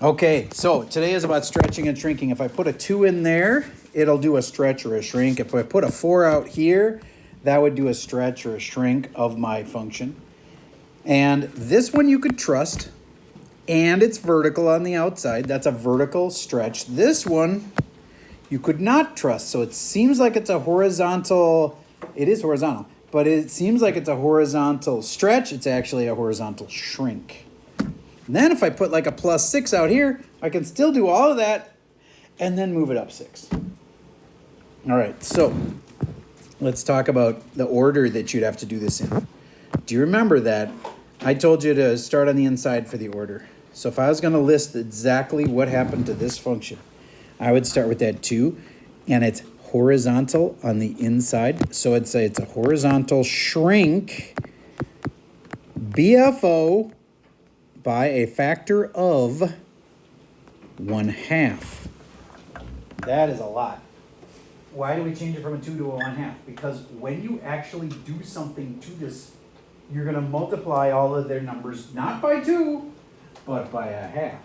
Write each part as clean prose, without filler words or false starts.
Okay, so today is about stretching and shrinking. If I put a 2 in there, it'll do a stretch or a shrink. If I put a 4 out here, that would do a stretch or a shrink of my function. And this one you could trust, and it's vertical on the outside. That's a vertical stretch. This one you could not trust. So it seems like it's a horizontal, it is horizontal, but it seems like it's a horizontal stretch. It's actually a horizontal shrink. And then if I put like a +6 out here, I can still do all of that and then move it up 6. All right, so let's talk about the order that you'd have to do this in. Do you remember that I told you to start on the inside for the order? So if I was going to list exactly what happened to this function, I would start with that 2, and it's horizontal on the inside. So I'd say it's a horizontal shrink, BFO, by a factor of 1/2. That is a lot. Why do we change it from a 2 to a 1/2? Because when you actually do something to this, you're going to multiply all of their numbers, not by 2, but by 1/2.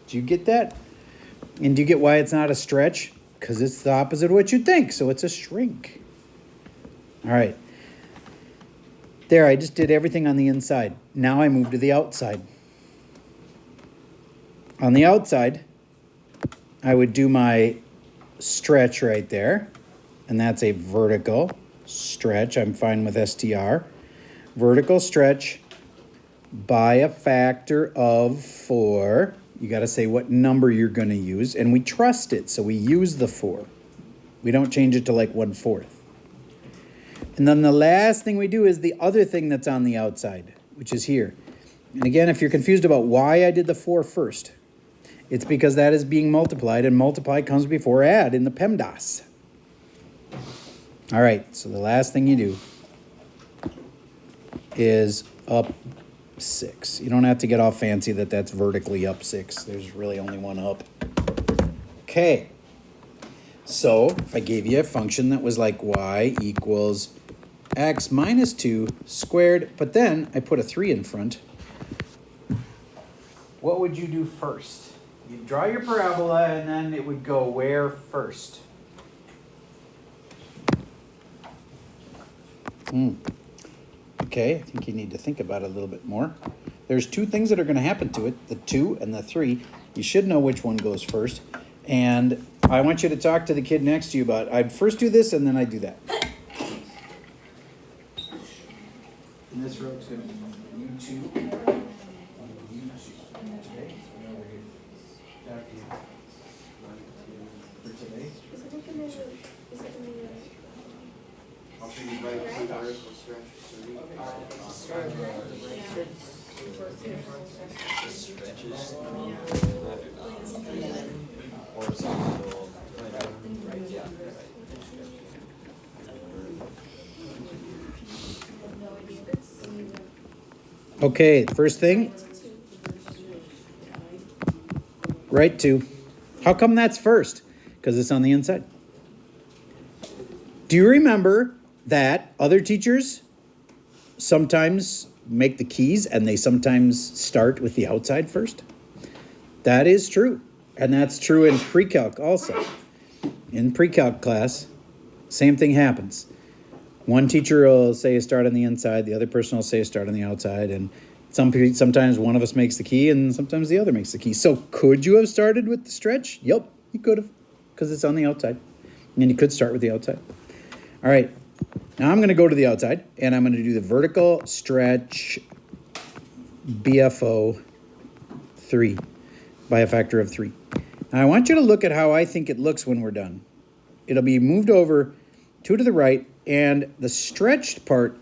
Do you get that? And do you get why it's not a stretch? Because it's the opposite of what you'd think, so it's a shrink. All right. There, I just did everything on the inside. Now I move to the outside. On the outside, I would do my stretch right there, and that's a vertical stretch. I'm fine with STR. Vertical stretch by a factor of 4. You got to say what number you're going to use, and we trust it, so we use the 4. We don't change it to like 1/4. And then the last thing we do is the other thing that's on the outside, which is here. And again, if you're confused about why I did the 4 first, it's because that is being multiplied, and multiply comes before add in the PEMDAS. All right, so the last thing you do is up 6. You don't have to get all fancy that that's vertically up 6. There's really only one up. Okay, so if I gave you a function that was like y equals x minus 2 squared, but then I put a 3 in front, what would you do first? You'd draw your parabola, and then it would go where first? Okay, I think you need to think about it a little bit more. There's 2 things that are going to happen to it, the 2 and the 3. You should know which one goes first. And I want you to talk to the kid next to you about, I'd first do this and then I'd do that. And this row is going to be U2. Okay, for today. I'll show you right to the vertical stretch. Stretches horizontal. Okay, first thing, right 2. How come that's first? Because it's on the inside. Do you remember that other teachers sometimes make the keys and they sometimes start with the outside first? That is true. And that's true in pre-calc also. In pre-calc class, same thing happens. One teacher will say start on the inside, the other person will say start on the outside, and sometimes one of us makes the key and sometimes the other makes the key. So could you have started with the stretch? Yep, you could have, because it's on the outside. And you could start with the outside. All right, now I'm going to go to the outside, and I'm going to do the vertical stretch BFO 3 by a factor of 3. Now I want you to look at how I think it looks when we're done. It'll be moved over 2 to the right, and the stretched part,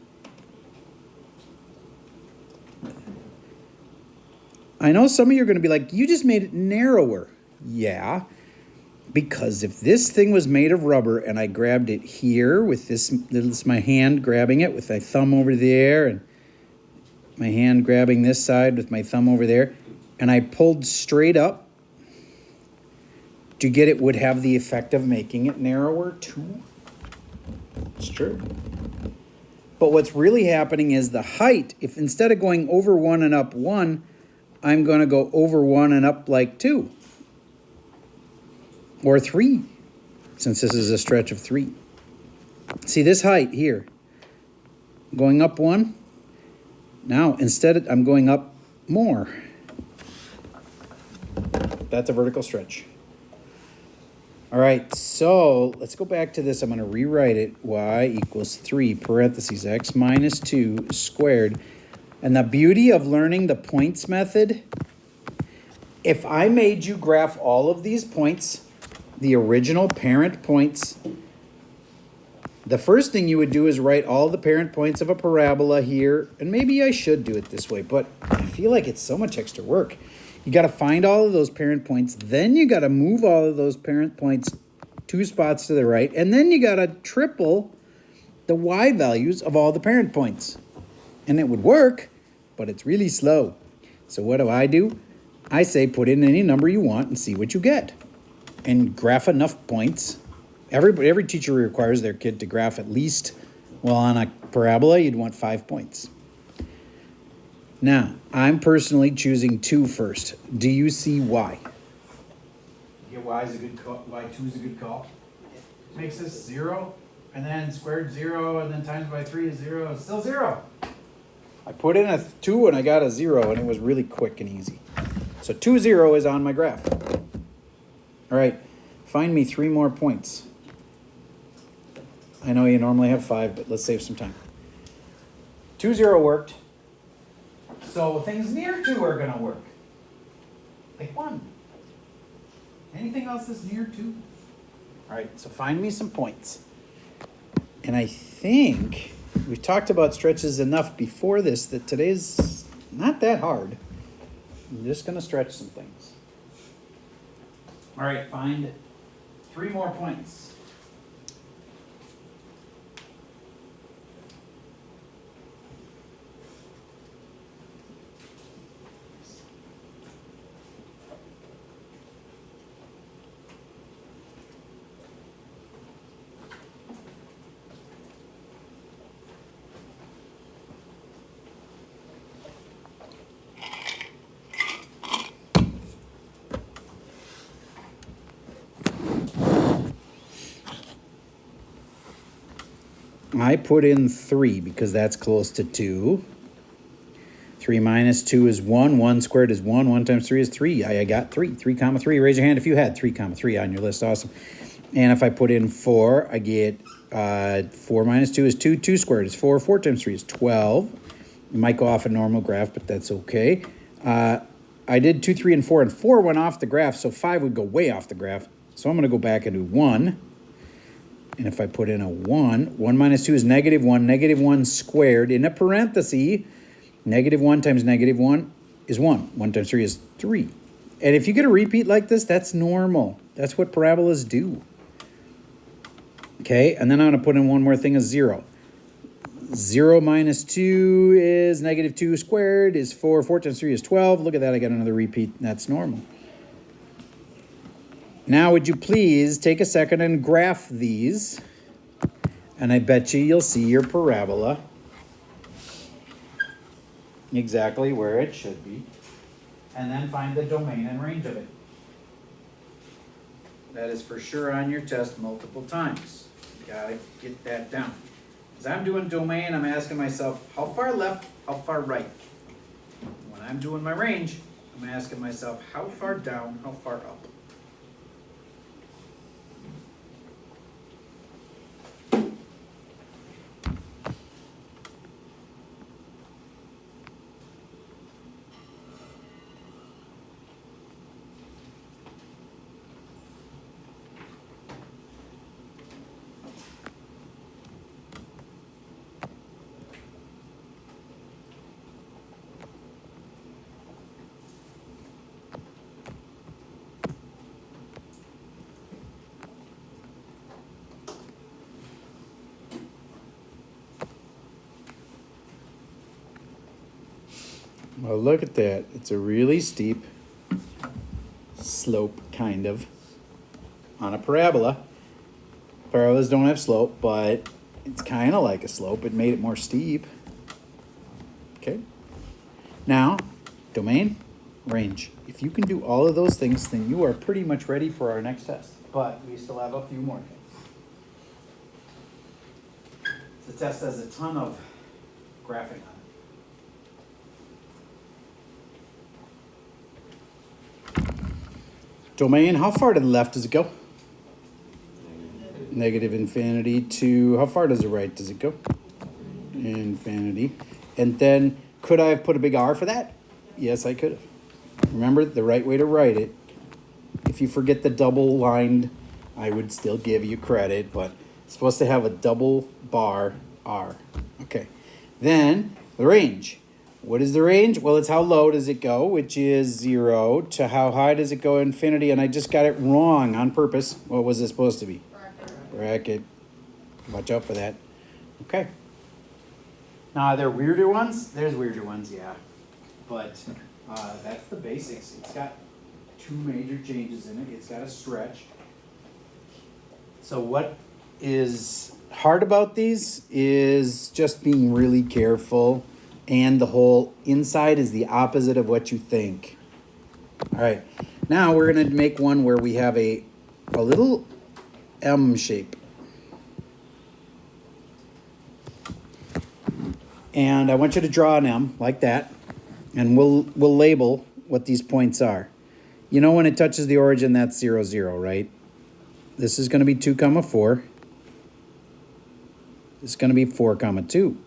I know some of you are going to be like, you just made it narrower. Yeah, because if this thing was made of rubber and I grabbed it here with this is my hand grabbing it with my thumb over there, and my hand grabbing this side with my thumb over there, and I pulled straight up, to get it would have the effect of making it narrower too. It's true. But what's really happening is the height, if instead of going over 1 and up 1, I'm going to go over 1 and up like 2. Or 3, since this is a stretch of 3. See this height here, going up 1. Now, instead, I'm going up more. That's a vertical stretch. All right, so let's go back to this. I'm going to rewrite it. Y equals 3 parentheses x minus 2 squared. And the beauty of learning the points method, if I made you graph all of these points, the original parent points, the first thing you would do is write all the parent points of a parabola here. And maybe I should do it this way, but I feel like it's so much extra work. You got to find all of those parent points. Then you got to move all of those parent points 2 spots to the right. And then you got to triple the y values of all the parent points. And it would work, but it's really slow. So what do? I say put in any number you want and see what you get. And graph enough points. Every teacher requires their kid to graph at least, well, on a parabola, you'd want 5 points. Now, I'm personally choosing 2 first. Do you see why? Yeah, y is a good call. Y2 is a good call. Makes this 0, and then squared 0, and then times by 3 is 0. It's still 0. I put in a 2 and I got a 0, and it was really quick and easy. So 2, 0 is on my graph. All right, find me 3 more points. I know you normally have 5, but let's save some time. 2, 0 worked. So things near 2 are going to work. Like 1. Anything else that's near 2? All right, so find me some points. And I think we've talked about stretches enough before this that today's not that hard. I'm just going to stretch some things. All right, find 3 more points. I put in 3 because that's close to 2. 3 minus 2 is 1. 1 squared is 1. 1 times 3 is 3. I got 3. 3 comma 3. Raise your hand if you had 3 comma 3 on your list. Awesome. And if I put in 4, I get 4 minus 2 is 2. 2 squared is 4. 4 times 3 is 12. It might go off a normal graph, but that's okay. I did 2, 3, and 4, and 4 went off the graph, so 5 would go way off the graph. So I'm going to go back and do 1. And if I put in a 1, 1 minus 2 is negative 1. Negative 1 squared in a parenthesis. Negative 1 times negative 1 is 1. 1 times 3 is 3. And if you get a repeat like this, that's normal. That's what parabolas do. Okay, and then I'm going to put in one more thing, a 0. 0 minus 2 is negative 2 squared is 4. 4 times 3 is 12. Look at that, I got another repeat. That's normal. Now, would you please take a second and graph these? And I bet you'll see your parabola exactly where it should be. And then find the domain and range of it. That is for sure on your test multiple times. You gotta get that down. As I'm doing domain, I'm asking myself, how far left, how far right? When I'm doing my range, I'm asking myself, how far down, how far up? Well, look at that. It's a really steep slope, kind of, on a parabola. Parabolas don't have slope, but it's kind of like a slope. It made it more steep. Okay. Now, domain, range. If you can do all of those things, then you are pretty much ready for our next test. But we still have a few more things. The test has a ton of graphing on it. Domain, how far to the left does it go? Negative infinity to, how far does the right does it go? Infinity. And then, could I have put a big R for that? Yes, I could have. Remember, the right way to write it, if you forget the double lined, I would still give you credit, but it's supposed to have a double bar R. Okay. Then, the range. What is the range? Well, it's how low does it go, which is 0, to how high does it go, infinity, and I just got it wrong on purpose. What was it supposed to be? Bracket. Watch out for that. Okay. Now, are there weirder ones? There's weirder ones, yeah. But that's the basics. It's got two major changes in it. It's got a stretch. So what is hard about these is just being really careful, and the whole inside is the opposite of what you think. All right. Now we're going to make one where we have a little M shape. And I want you to draw an M like that, and we'll label what these points are. You know when it touches the origin, that's 0, 0, right? This is going to be 2, 4. This is going to be 4, 2.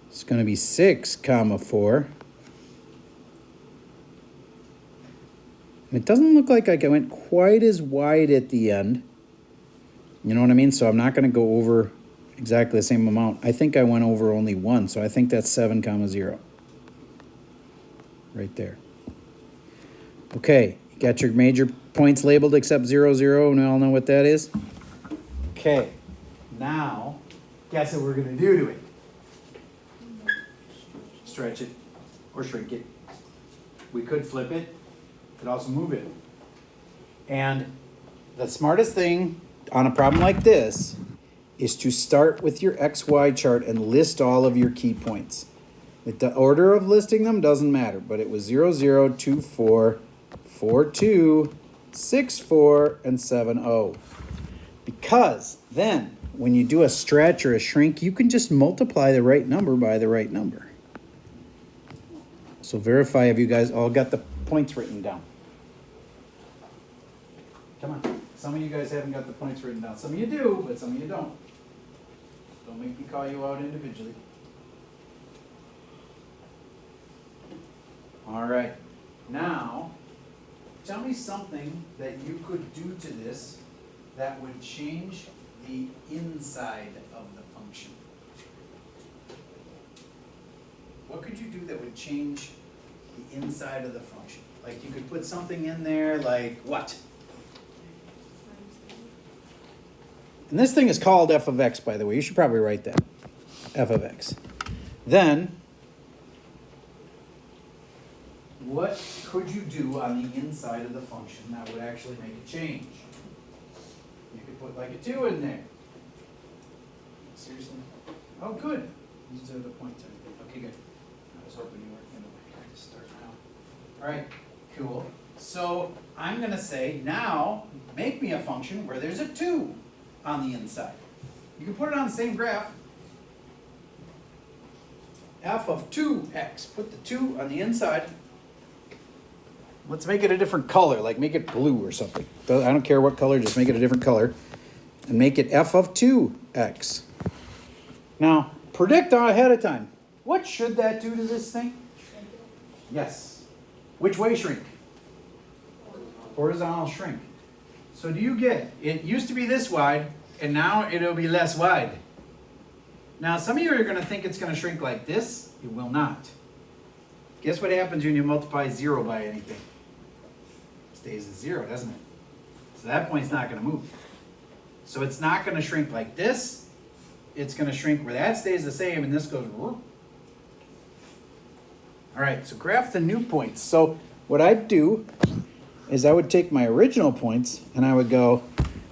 It's going to be 6, 4. And it doesn't look like I went quite as wide at the end. You know what I mean? So I'm not going to go over exactly the same amount. I think I went over only 1, so I think that's 7, 0. Right there. Okay, you got your major points labeled except 0, 0, and we all know what that is? Okay, now, guess what we're going to do to it? Stretch it or shrink it. We could flip it, could also move it. And the smartest thing on a problem like this is to start with your XY chart and list all of your key points. The order of listing them doesn't matter, but it was 0, 0, 2, 4, 4, 2, 6, 4, and 7, 0. Because then, when you do a stretch or a shrink, you can just multiply the right number by the right number. So verify if you guys all got the points written down. Come on. Some of you guys haven't got the points written down. Some of you do, but some of you don't. Don't make me call you out individually. All right. Now, tell me something that you could do to this that would change the inside of the function. What could you do that would change the inside of the function? Like you could put something in there like what? And this thing is called f of x, by the way. You should probably write that. F of x. Then, what could you do on the inside of the function that would actually make a change? You could put like a 2 in there. Seriously? Oh, good. These are the points. Okay, good. I was hoping you weren't going to practice start now. All right, cool. So I'm going to say, now, make me a function where there's a 2 on the inside. You can put it on the same graph. F of 2x. Put the 2 on the inside. Let's make it a different color, like make it blue or something. I don't care what color, just make it a different color. And make it f of 2x. Now, predict ahead of time. What should that do to this thing? Shrink it. Yes. Which way shrink? Horizontal shrink. So do you get, it used to be this wide, and now it'll be less wide. Now, some of you are going to think it's going to shrink like this. It will not. Guess what happens when you multiply 0 by anything? It stays at 0, doesn't it? So that point's not going to move. So it's not going to shrink like this. It's going to shrink where that stays the same, and this goes whoop. All right, so graph the new points. So what I'd do is I would take my original points, and I would go,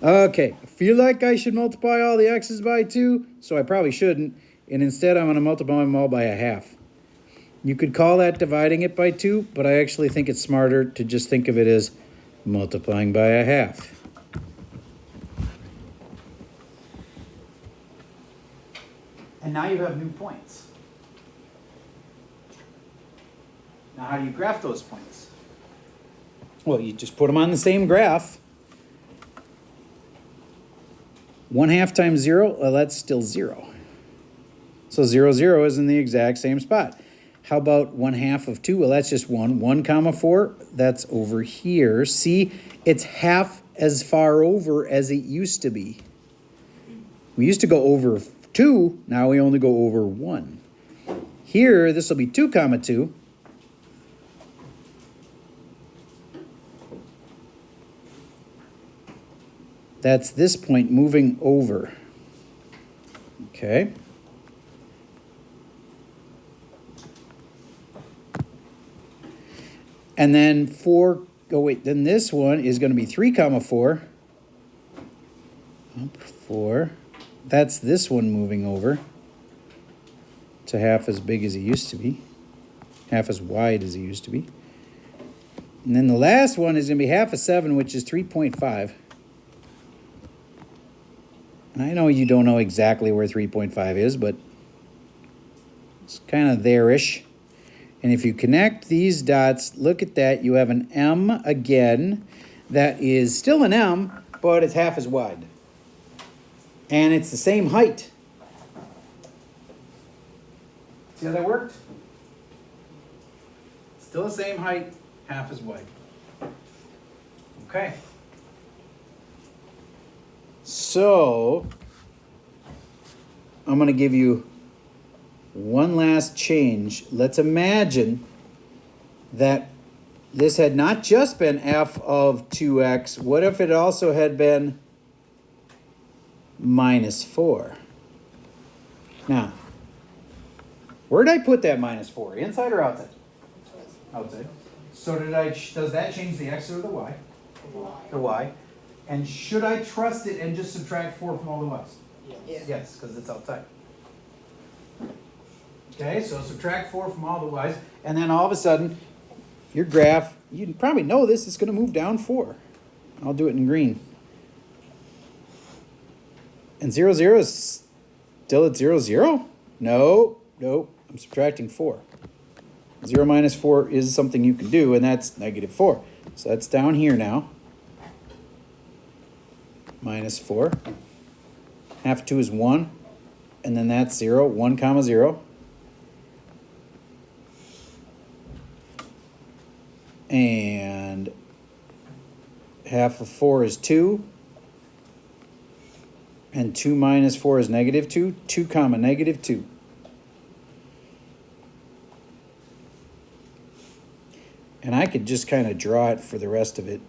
okay, I feel like I should multiply all the x's by 2, so I probably shouldn't. And instead, I'm going to multiply them all by a half. You could call that dividing it by 2, but I actually think it's smarter to just think of it as multiplying by a half. And now you have new points. Now how do you graph those points? Well, you just put them on the same graph. 1/2 times 0, well, that's still 0. So 0, 0 is in the exact same spot. How about 1/2 of 2? Well, that's just 1. 1 comma 4, that's over here. See, it's half as far over as it used to be. We used to go over 2, now we only go over 1. Here, this will be 2 comma 2. That's this point moving over. Okay. And then 4, oh wait, then this one is going to be 3 comma 4. Up 4. That's this one moving over to half as big as it used to be. Half as wide as it used to be. And then the last one is going to be half of 7, which is 3.5. And I know you don't know exactly where 3.5 is, but it's kind of there-ish. And if you connect these dots, look at that, you have an M again. That is still an M, but it's half as wide. And it's the same height. See how that worked? Still the same height, half as wide. Okay. So, I'm going to give you one last change. Let's imagine that this had not just been f of 2x. What if it also had been minus 4? Now, where did I put that minus 4? Inside or outside? Outside. So does that change the x or the y? The y. And should I trust it and just subtract 4 from all the y's? Yes. Yes, because it's outside. Okay, so subtract 4 from all the y's, and then all of a sudden, your graph, you probably know this, it's going to move down 4. I'll do it in green. And 0, 0 is still at 0, 0? No, I'm subtracting 4. 0 minus 4 is something you can do, and that's negative 4. So that's down here now. Minus 4. Half of 2 is 1. And then that's 0. 1 comma 0. And half of 4 is 2. And 2 minus 4 is negative 2. 2 comma negative 2. And I could just kind of draw it for the rest of it.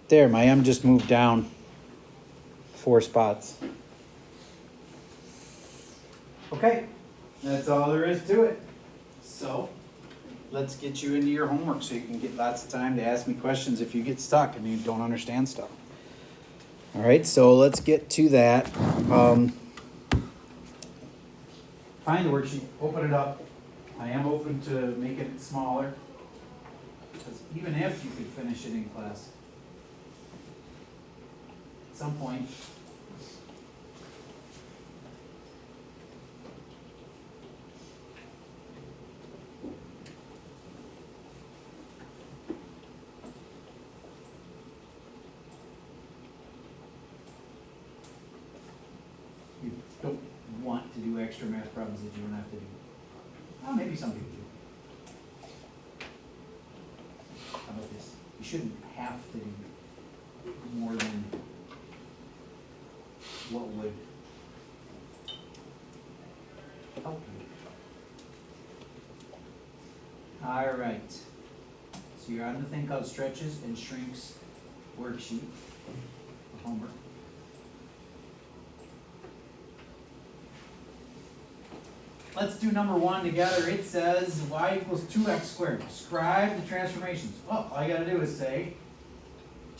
There, my M just moved down 4 spots. Okay, that's all there is to it. So, let's get you into your homework so you can get lots of time to ask me questions if you get stuck and you don't understand stuff. All right, so let's get to that. Find the worksheet, open it up. I am open to making it smaller, because even if you could finish it in class, at some point, you don't want to do extra math problems that you don't have to do. Well, maybe some people do. How about this? You shouldn't have to do more than what would help you. All right. So you're on the thing called stretches and shrinks worksheet for homework. Let's do number 1 together. It says y equals 2x squared. Describe the transformations. Well, all you got to do is say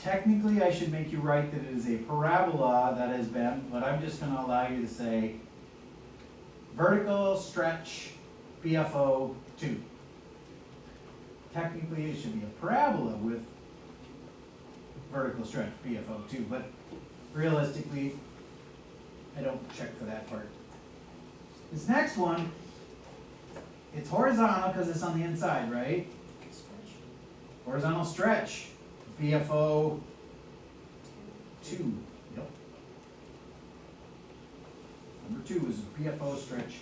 technically I should make you write that it is a parabola that has been, but I'm just gonna allow you to say vertical stretch BFO 2. Technically, it should be a parabola with vertical stretch BFO 2, but realistically, I don't check for that part. This next one, it's horizontal because it's on the inside, right? Horizontal stretch, BFO 2. Yep. Number 2 is BFO stretch.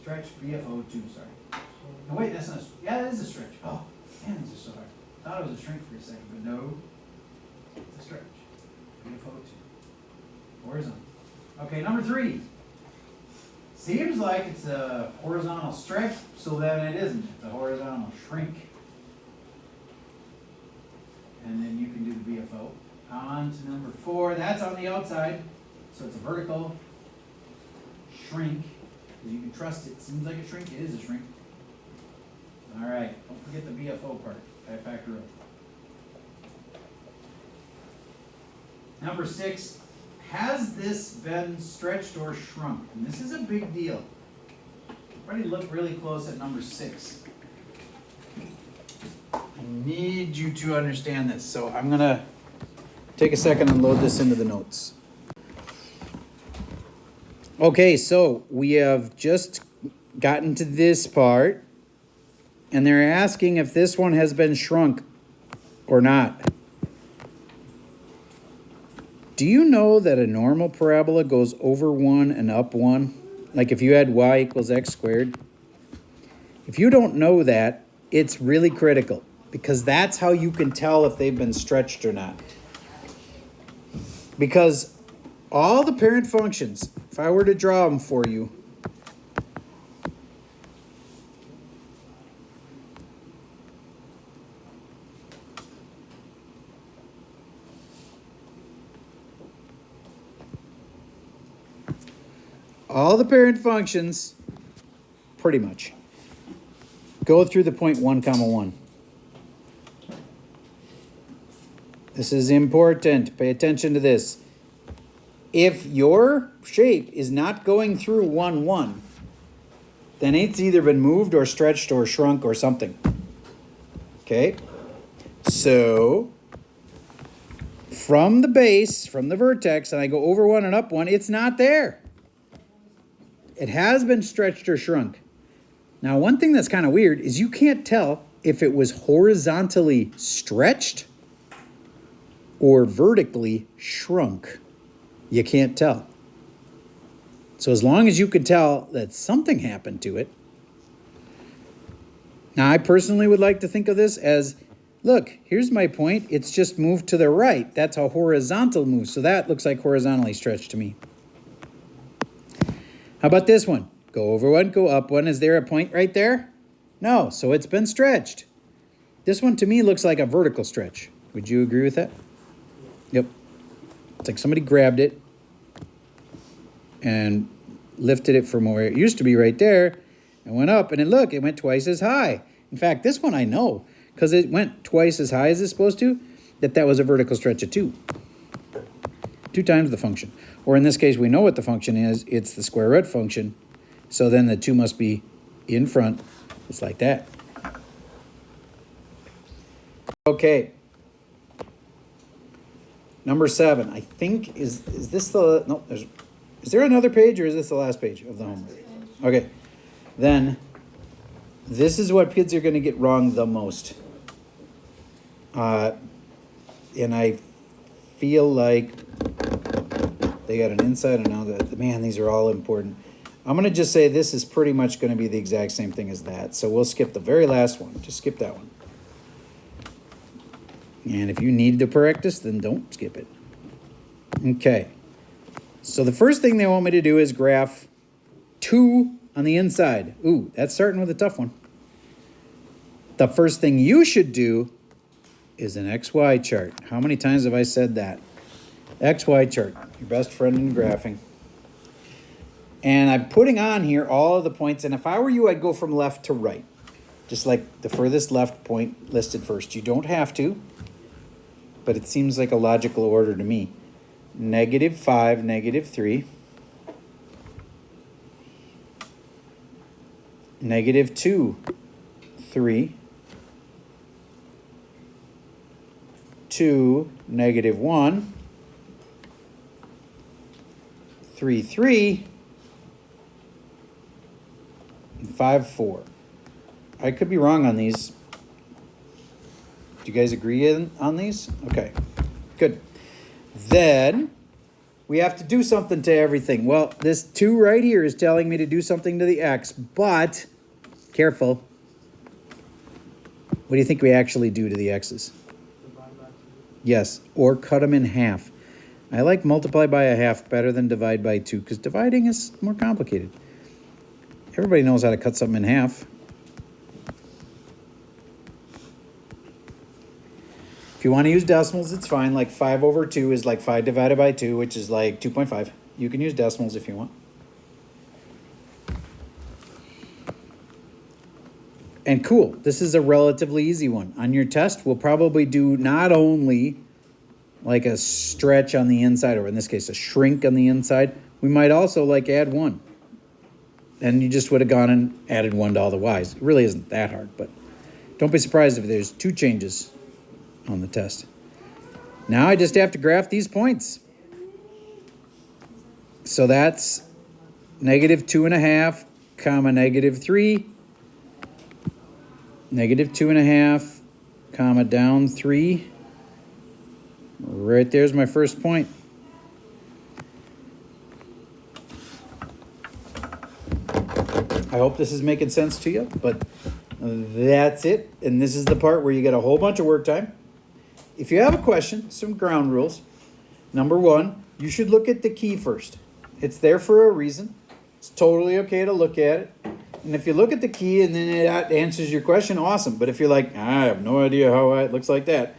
Stretch BFO 2, sorry. No, wait, that's not, yeah, that is a stretch. Oh, man, this is so hard. I thought it was a shrink for a second, but no, it's a stretch. BFO 2. Horizontal. Okay, number 3. Seems like it's a horizontal stretch, so then it isn't. It's a horizontal shrink. And then you can do the BFO. On to number 4. That's on the outside, so it's a vertical shrink. Because you can trust it. Seems like a shrink. It is a shrink. All right. Don't forget the BFO part. Factor of. Number 6. Has this been stretched or shrunk? And this is a big deal. Everybody look really close at number 6. I need you to understand this. So I'm going to take a second and load this into the notes. Okay, so we have just gotten to this part, and they're asking if this one has been shrunk or not. Do you know that a normal parabola goes over 1 and up 1? Like if you had y equals x squared? If you don't know that, it's really critical, because that's how you can tell if they've been stretched or not. Because all the parent functions, if I were to draw them for you, all the parent functions, pretty much, go through the point 1, comma 1. This is important. Pay attention to this. If your shape is not going through 1, 1, then it's either been moved or stretched or shrunk or something. Okay? So, from the base, from the vertex, and I go over 1 and up 1, it's not there. It has been stretched or shrunk. Now, one thing that's kind of weird is you can't tell if it was horizontally stretched or vertically shrunk. You can't tell. So as long as you can tell that something happened to it. Now, I personally would like to think of this as, look, here's my point. It's just moved to the right. That's how horizontal moves. So that looks like horizontally stretched to me. How about this one? Go over 1, go up 1. Is there a point right there? No, so it's been stretched. This one to me looks like a vertical stretch. Would you agree with that? Yep. It's like somebody grabbed it and lifted it from where it used to be right there and went up, and then look, it went twice as high. In fact, this one I know, because it went twice as high as it's supposed to, that was a vertical stretch of 2. 2 times the function. Or in this case, we know what the function is. It's the square root function. So then the 2 must be in front. It's like that. Okay. Number 7. I think, is this the, no, is there another page, or is this the last page of the homework? Okay. Then, this is what kids are going to get wrong the most. And I feel like they got an inside and out that, man, these are all important. I'm going to just say this is pretty much going to be the exact same thing as that. So we'll skip the very last one. Just skip that one. And if you need to practice, then don't skip it. Okay. So the first thing they want me to do is graph 2 on the inside. Ooh, that's starting with a tough one. The first thing you should do is an XY chart. How many times have I said that? XY chart, your best friend in graphing. And I'm putting on here all of the points, and if I were you, I'd go from left to right. Just like the furthest left point listed first. You don't have to. but it seems like a logical order to me. -5, -3. -2, 3. 2, -1. 3, 3. And 5, 4. I could be wrong on these. Do you guys agree on these? Okay, good. Then we have to do something to everything. Well, this 2 right here is telling me to do something to the x, but careful. What do you think we actually do to the x's? Yes, or cut them in half. I like multiply by a half better than divide by 2 because dividing is more complicated. Everybody knows how to cut something in half. If you want to use decimals, it's fine. Like 5/2 is like 5 divided by 2, which is like 2.5. You can use decimals if you want. And cool, this is a relatively easy one. On your test, we'll probably do not only like a stretch on the inside, or in this case, a shrink on the inside. We might also like add 1. And you just would have gone and added 1 to all the y's. It really isn't that hard, but don't be surprised if there's 2 changes on the test. Now I just have to graph these points. So that's -2.5, comma -3, -2.5, comma down 3. Right there's my first point. I hope this is making sense to you, but that's it. And this is the part where you get a whole bunch of work time. If you have a question, some ground rules. Number 1, you should look at the key first. It's there for a reason. It's totally okay to look at it. And if you look at the key and then it answers your question, awesome. But if you're like, I have no idea how it looks like that,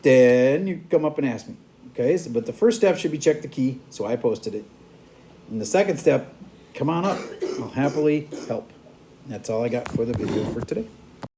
then you come up and ask me. Okay, so, but the first step should be check the key, so I posted it. And the second step, come on up. I'll happily help. That's all I got for the video for today.